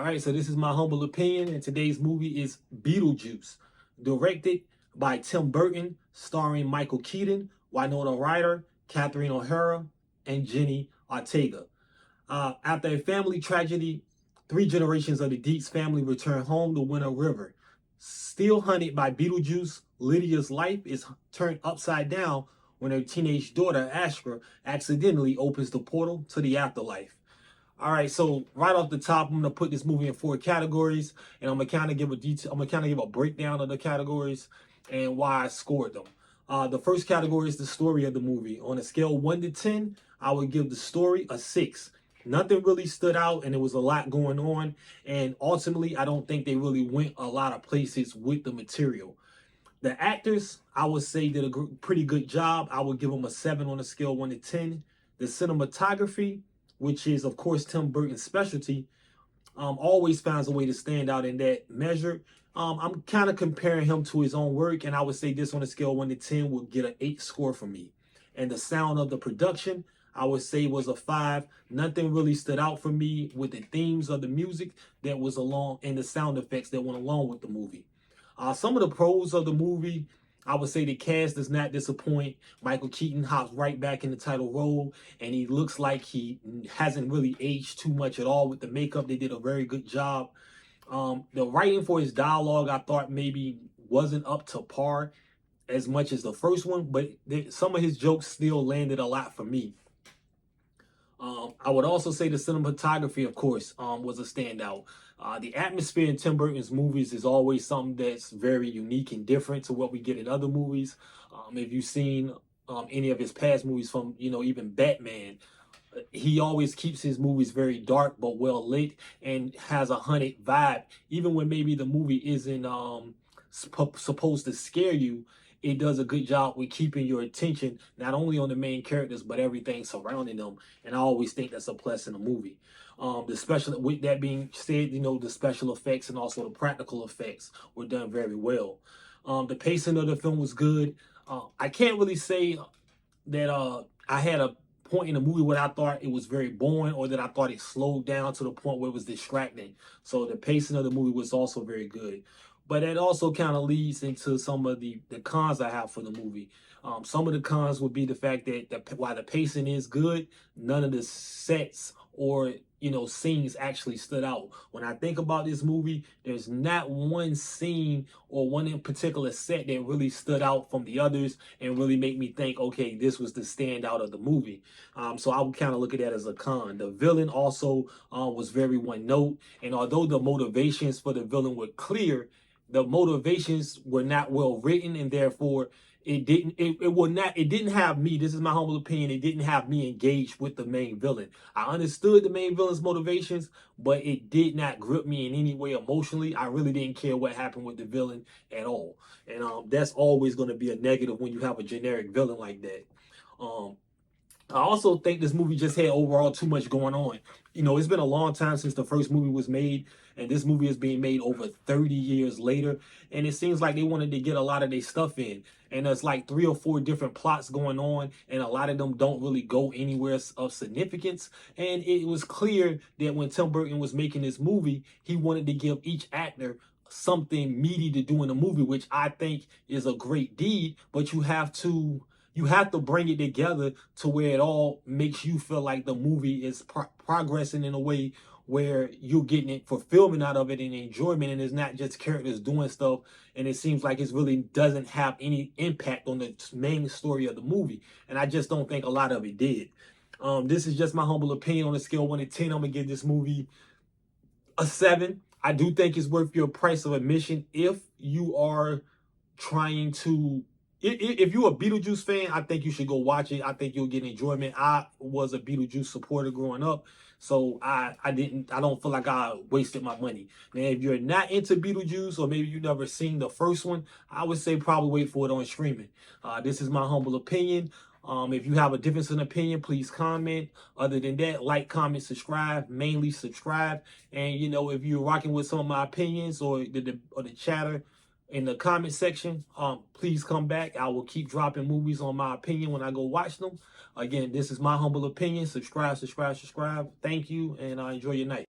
right, so this is my humble opinion, and today's movie is Beetlejuice, directed by Tim Burton, starring Michael Keaton, Winona Ryder, Catherine O'Hara, and Jenny Ortega. After a family tragedy, 3 generations of the Deetz family return home to Winter River. Still hunted by Beetlejuice, Lydia's life is turned upside down when her teenage daughter, Astrid, accidentally opens the portal to the afterlife. All right, so right off the top, I'm gonna put this movie in 4 categories, and I'm gonna kind of give a detail. I'm gonna kind of give a breakdown of the categories and why I scored them. The first category is the story of the movie. On a scale of 1 to 10, I would give the story a 6. Nothing really stood out, and there was a lot going on. And ultimately, I don't think they really went a lot of places with the material. The actors, I would say, did a pretty good job. I would give them a 7 on a scale of 1 to 10. The cinematography, which is, of course, Tim Burton's specialty, always finds a way to stand out in that measure. I'm kind of comparing him to his own work, and I would say this on a scale of 1 to 10 would get an 8 score from me. And the sound of the production, I would say, was a 5. Nothing really stood out for me with the themes of the music that was along and the sound effects that went along with the movie. Some of the pros of the movie, I would say the cast does not disappoint. Michael Keaton hops right back in the title role, and he looks like he hasn't really aged too much at all with the makeup. They did a very good job. The writing for his dialogue, I thought maybe wasn't up to par as much as the first one, but some of his jokes still landed a lot for me. I would also say the cinematography, of course, was a standout. The atmosphere in Tim Burton's movies is always something that's very unique and different to what we get in other movies. If you've seen any of his past movies from, even Batman, he always keeps his movies very dark but well lit and has a haunted vibe. Even when maybe the movie isn't supposed to scare you, it does a good job with keeping your attention not only on the main characters but everything surrounding them, and I always think that's a plus in a movie. With that being said, the special effects and also the practical effects were done very well. The pacing of the film was good. I can't really say that I had a point in the movie where I thought it was very boring or that I thought it slowed down to the point where it was distracting. So the pacing of the movie was also very good. But it also kind of leads into some of the cons I have for the movie. Some of the cons would be the fact that while the pacing is good, none of the sets or scenes actually stood out. When I think about this movie, there's not one scene or one in particular set that really stood out from the others and really make me think, okay, this was the standout of the movie. So I would kind of look at that as a con. The villain also was very one note, and although the motivations for the villain were clear, the motivations were not well written, and therefore it didn't have me, this is my humble opinion, it didn't have me engaged with the main villain. I understood the main villain's motivations, but it did not grip me in any way emotionally. I really didn't care what happened with the villain at all. And that's always going to be a negative when you have a generic villain like that. I also think this movie just had overall too much going on. It's been a long time since the first movie was made, and this movie is being made over 30 years later, and it seems like they wanted to get a lot of their stuff in. And there's like 3 or 4 different plots going on, and a lot of them don't really go anywhere of significance. And it was clear that when Tim Burton was making this movie, he wanted to give each actor something meaty to do in the movie, which I think is a great deed, but you have to bring it together to where it all makes you feel like the movie is progressing in a way where you're getting it fulfillment out of it and enjoyment, and it's not just characters doing stuff, and it seems like it really doesn't have any impact on the main story of the movie, and I just don't think a lot of it did. This is just my humble opinion. On a scale of 1 to 10, I'm gonna give this movie a 7. I do think it's worth your price of admission if you are trying to. If you're a Beetlejuice fan, I think you should go watch it. I think you'll get enjoyment. I was a Beetlejuice supporter growing up, so I don't feel like I wasted my money. Now, if you're not into Beetlejuice, or maybe you've never seen the first one, I would say probably wait for it on streaming. This is my humble opinion. If you have a difference in opinion, please comment. Other than that, like, comment, subscribe. Mainly subscribe. And if you're rocking with some of my opinions or the chatter in the comment section, please come back. I will keep dropping movies on my opinion when I go watch them. Again, this is my humble opinion. Subscribe. Thank you, and enjoy your night.